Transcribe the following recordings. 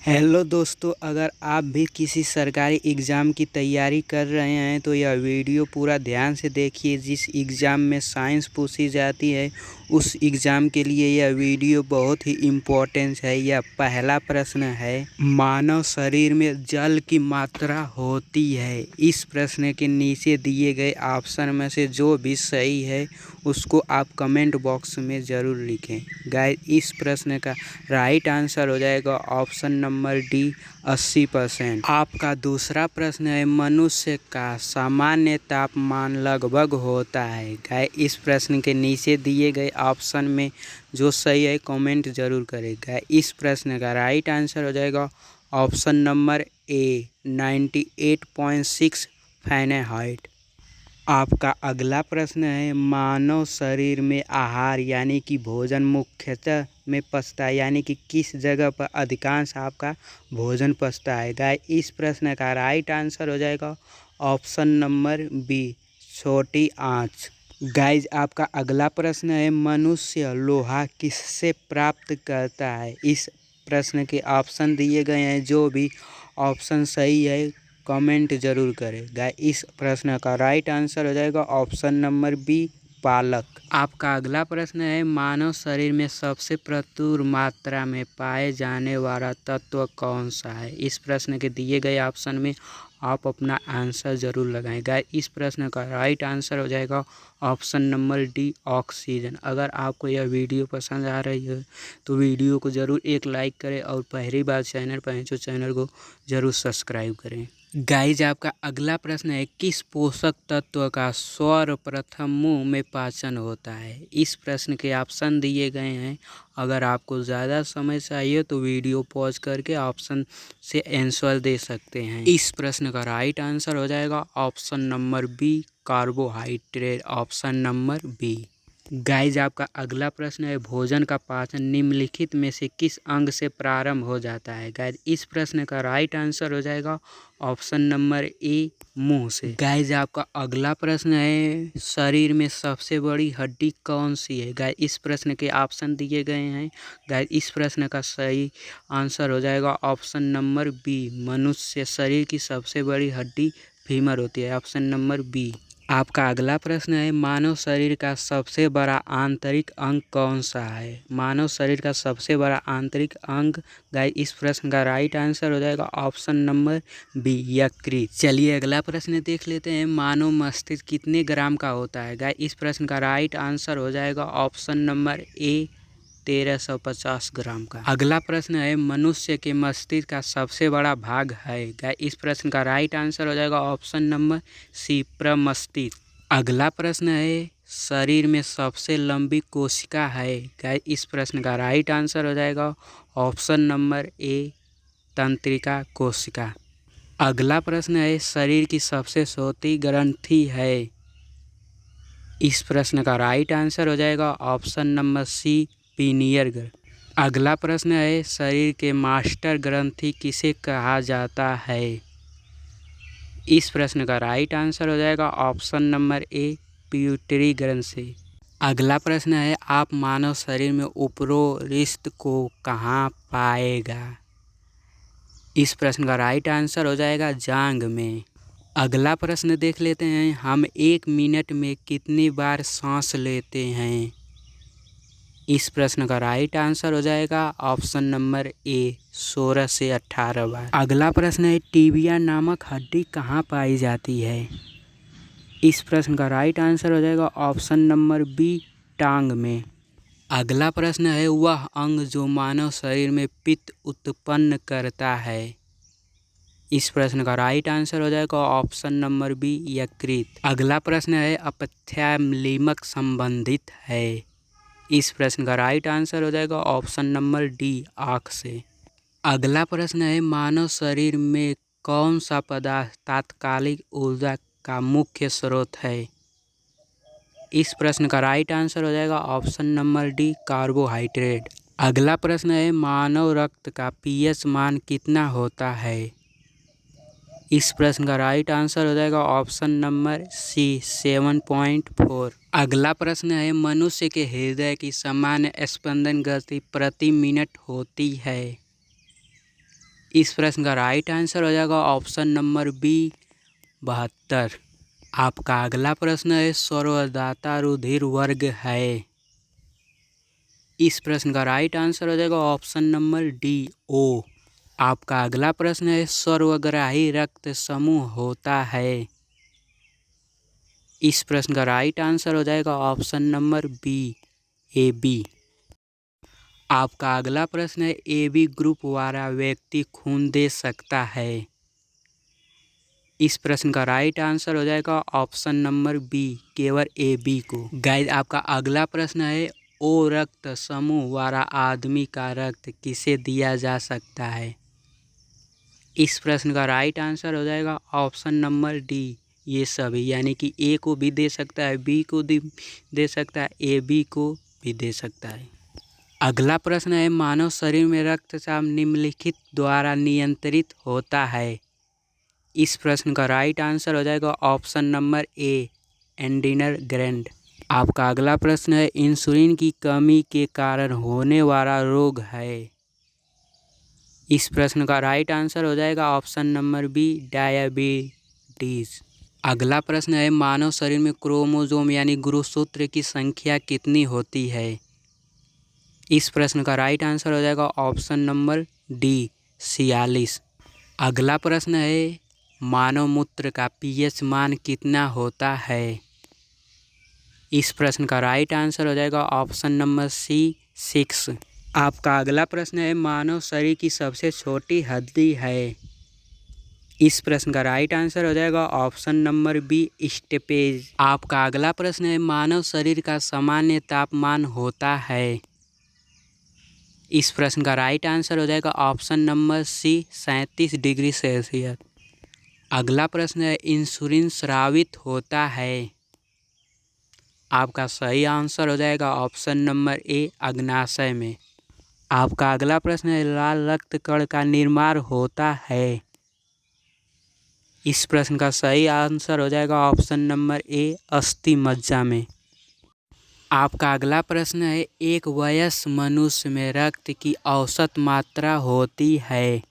Hello दोस्तों, अगर आप भी किसी सरकारी एग्ज़ाम की तैयारी कर रहे हैं तो यह वीडियो पूरा ध्यान से देखिए। जिस एग्ज़ाम में साइंस पूछी जाती है उस एग्ज़ाम के लिए यह वीडियो बहुत ही इम्पोर्टेंट है। यह पहला प्रश्न है, मानव शरीर में जल की मात्रा होती है। इस प्रश्न के नीचे दिए गए ऑप्शन में से जो भी सही है उसको आप कमेंट बॉक्स में ज़रूर लिखें। गाइस, इस प्रश्न का राइट आंसर हो जाएगा ऑप्शन नंबर डी 80%। आपका दूसरा प्रश्न है, मनुष्य का सामान्य तापमान लगभग होता है। गाइस, इस प्रश्न के नीचे दिए गए ऑप्शन में जो सही है कमेंट जरूर करेगा। इस प्रश्न का राइट आंसर हो जाएगा ऑप्शन नंबर ए 98.6 फ़ारेनहाइट। आपका अगला प्रश्न है, मानव शरीर में आहार यानी कि भोजन मुख्यतः में पचता है, यानी कि किस जगह पर अधिकांश आपका भोजन पचता है। गाइस, इस प्रश्न का राइट आंसर हो जाएगा ऑप्शन नंबर बी छोटी आंच। गाइस, आपका अगला प्रश्न है, मनुष्य लोहा किससे प्राप्त करता है। इस प्रश्न के ऑप्शन दिए गए हैं, जो भी ऑप्शन सही है कमेंट जरूर करें। गाइस, इस प्रश्न का राइट आंसर हो जाएगा ऑप्शन नंबर बी पालक। आपका अगला प्रश्न है, मानव शरीर में सबसे प्रचुर मात्रा में पाए जाने वाला तत्व कौन सा है। इस प्रश्न के दिए गए ऑप्शन में आप अपना आंसर जरूर लगाएं। गाइस, इस प्रश्न का राइट आंसर हो जाएगा ऑप्शन नंबर डी ऑक्सीजन। अगर आपको यह वीडियो पसंद आ रही है तो वीडियो को ज़रूर एक लाइक करें और पहली बार चैनल पर हैं तो चैनल को ज़रूर सब्सक्राइब करें। गाइज, आपका अगला प्रश्न है, किस पोषक तत्व का सर्वप्रथम मुंह में पाचन होता है। इस प्रश्न के ऑप्शन दिए गए हैं। अगर आपको ज़्यादा समय चाहिए तो वीडियो पॉज करके ऑप्शन से आंसर दे सकते हैं। इस प्रश्न का राइट आंसर हो जाएगा option number B carbohydrate. Option number B. Guys, आपका अगला प्रश्न है, भोजन का पाचन निम्नलिखित में से किस अंग से प्रारंभ हो जाता है। गाइज, इस प्रश्न का राइट आंसर हो जाएगा ऑप्शन नंबर ए मुंह से। गाइज, आपका अगला प्रश्न है, शरीर में सबसे बड़ी हड्डी कौन सी है। गाइज, इस प्रश्न के ऑप्शन दिए गए हैं। गाइज, इस प्रश्न का सही आंसर हो जाएगा ऑप्शन नंबर बी मनुष्य शरीर की सबसे बड़ी हड्डी फीमर होती है। Option number B. आपका अगला प्रश्न है, मानव शरीर का सबसे बड़ा आंतरिक अंग कौन सा है। मानव शरीर का सबसे बड़ा आंतरिक अंग। गाइस, इस प्रश्न का राइट आंसर हो जाएगा ऑप्शन नंबर बी यकृत। चलिए अगला प्रश्न देख लेते हैं, मानव मस्तिष्क कितने ग्राम का होता है। गाइस, इस प्रश्न का राइट आंसर हो जाएगा ऑप्शन नंबर ए 1350 ग्राम का। अगला प्रश्न है, मनुष्य के मस्तिष्क का सबसे बड़ा भाग है। गाइस, इस प्रश्न का राइट आंसर हो जाएगा ऑप्शन नंबर सी प्रमस्तिष्क। अगला प्रश्न है, शरीर में सबसे लंबी कोशिका है। गाइस, इस प्रश्न का राइट आंसर हो जाएगा ऑप्शन नंबर ए तंत्रिका कोशिका। अगला प्रश्न है, शरीर की सबसे छोटी ग्रंथि है। इस प्रश्न का राइट आंसर हो जाएगा ऑप्शन नंबर सी पीनियल ग्रंथि। अगला प्रश्न है, शरीर के मास्टर ग्रंथि किसे कहा जाता है। इस प्रश्न का राइट आंसर हो जाएगा ऑप्शन नंबर ए पिट्यूटरी ग्रंथि। अगला प्रश्न है, आप मानव शरीर में उपरोक्त को कहाँ पाएगा। इस प्रश्न का राइट आंसर हो जाएगा जांघ में। अगला प्रश्न देख लेते हैं, हम 1 मिनट में कितनी बार सांस लेते हैं। इस प्रश्न का राइट आंसर हो जाएगा ऑप्शन नंबर ए 16 से 18 बार। अगला प्रश्न है, टिबिया नामक हड्डी कहाँ पाई जाती है। इस प्रश्न का राइट आंसर हो जाएगा ऑप्शन नंबर बी टांग में। अगला प्रश्न है, वह अंग जो मानव शरीर में पित्त उत्पन्न करता है। इस प्रश्न का राइट आंसर हो जाएगा ऑप्शन नंबर बी यकृत। अगला प्रश्न है, अपथ्यालीमक संबंधित है। इस प्रश्न का राइट आंसर हो जाएगा ऑप्शन नंबर डी आँख से। अगला प्रश्न है, मानव शरीर में कौन सा पदार्थ तात्कालिक ऊर्जा का मुख्य स्रोत है। इस प्रश्न का राइट आंसर हो जाएगा ऑप्शन नंबर डी कार्बोहाइड्रेट। अगला प्रश्न है, मानव रक्त का पीएच मान कितना होता है। इस प्रश्न का राइट आंसर हो जाएगा ऑप्शन नंबर सी 7.4। अगला प्रश्न है, मनुष्य के हृदय की सामान्य स्पंदन गति प्रति मिनट होती है। इस प्रश्न का राइट आंसर हो जाएगा ऑप्शन नंबर बी 72। आपका अगला प्रश्न है सर्वदाता रुधिर वर्ग है। इस प्रश्न का राइट आंसर हो जाएगा ऑप्शन नंबर डी ओ। आपका अगला प्रश्न है सर्वग्राही रक्त समूह होता है। इस प्रश्न का राइट आंसर हो जाएगा option number B A B. आपका अगला प्रश्न है ए बी ग्रुप वाला व्यक्ति खून दे सकता है। इस प्रश्न का राइट आंसर हो जाएगा ऑप्शन नंबर बी केवल ए बी को। गाइस आपका अगला प्रश्न है ओ रक्त समूह वाला आदमी का रक्त किसे दिया जा सकता है। इस प्रश्न का राइट आंसर हो जाएगा ऑप्शन नंबर डी ये सभी, यानी कि ए को भी दे सकता है, बी को दे सकता है, ए बी को भी दे सकता है। अगला प्रश्न है मानव शरीर में रक्तचाप निम्नलिखित द्वारा नियंत्रित होता है। इस प्रश्न का राइट आंसर हो जाएगा option number A adrenal gland. आपका अगला प्रश्न है इंसुलिन की कमी के कारण होने वाला रोग है। इस प्रश्न का राइट आंसर हो जाएगा ऑप्शन नंबर बी डायबिटीज। अगला प्रश्न है मानव शरीर में क्रोमोसोम यानी गुणसूत्र की संख्या कितनी होती है। इस प्रश्न का राइट आंसर हो जाएगा ऑप्शन नंबर डी 46। अगला प्रश्न है मानव मूत्र का पीएच मान कितना होता है। इस प्रश्न का राइट आंसर हो जाएगा ऑप्शन नंबर सी 6। आपका अगला प्रश्न है मानव शरीर की सबसे छोटी हड्डी है। इस प्रश्न का राइट आंसर हो जाएगा ऑप्शन नंबर बी स्टेपेज। आपका अगला प्रश्न है मानव शरीर का सामान्य तापमान होता है। इस प्रश्न का राइट आंसर हो जाएगा option number C 37 degree Celsius. अगला प्रश्न है इंसुलिन स्रावित होता है। आपका सही आंसर हो जाएगा ऑप्शन नंबर ए अग्नाशय में। आपका अगला प्रश्न है लाल रक्त कण का निर्माण होता है। इस प्रश्न का सही आंसर हो जाएगा ऑप्शन नंबर ए अस्थि मज्जा में। आपका अगला प्रश्न है एक वयस्क मनुष्य में रक्त की औसत मात्रा होती है।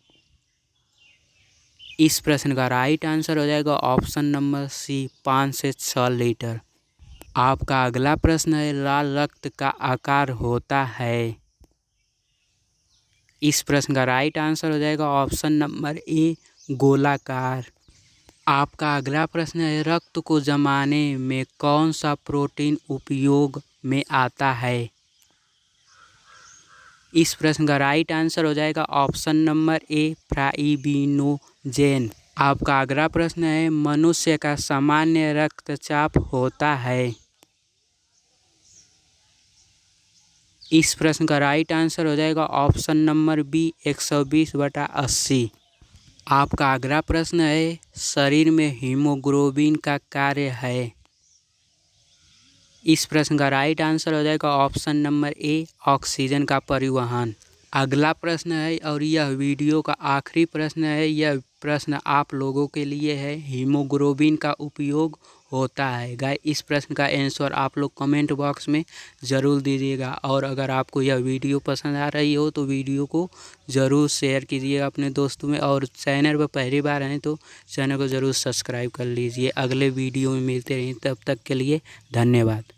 इस प्रश्न का राइट आंसर हो जाएगा ऑप्शन नंबर सी 5 से 6 लीटर। आपका अगला प्रश्न है लाल रक्त का आकार होता है। इस प्रश्न का राइट आंसर हो जाएगा ऑप्शन नंबर ए गोलाकार। आपका अगला प्रश्न है रक्त को जमाने में कौन सा प्रोटीन उपयोग में आता है। इस प्रश्न का राइट आंसर हो जाएगा ऑप्शन नंबर ए फाइब्रिनोजेन। आपका अगला प्रश्न है मनुष्य का सामान्य रक्तचाप होता है। इस प्रश्न का राइट आंसर हो जाएगा ऑप्शन नंबर बी 120/80। आपका अगला प्रश्न है शरीर में हीमोग्लोबिन का कार्य है। इस प्रश्न का राइट आंसर हो जाएगा ऑप्शन नंबर ए ऑक्सीजन का परिवहन। अगला प्रश्न है और यह वीडियो का आखिरी प्रश्न है, यह प्रश्न आप लोगों के लिए है, हीमोग्लोबिन का उपयोग होता है। गाइस इस प्रश्न का आंसर आप लोग कमेंट बॉक्स में ज़रूर दीजिएगा और अगर आपको यह वीडियो पसंद आ रही हो तो वीडियो को ज़रूर शेयर कीजिएगा अपने दोस्तों में और चैनल पर पहली बार आए तो चैनल को ज़रूर सब्सक्राइब कर लीजिए। अगले वीडियो में मिलते रहें, तब तक के लिए धन्यवाद।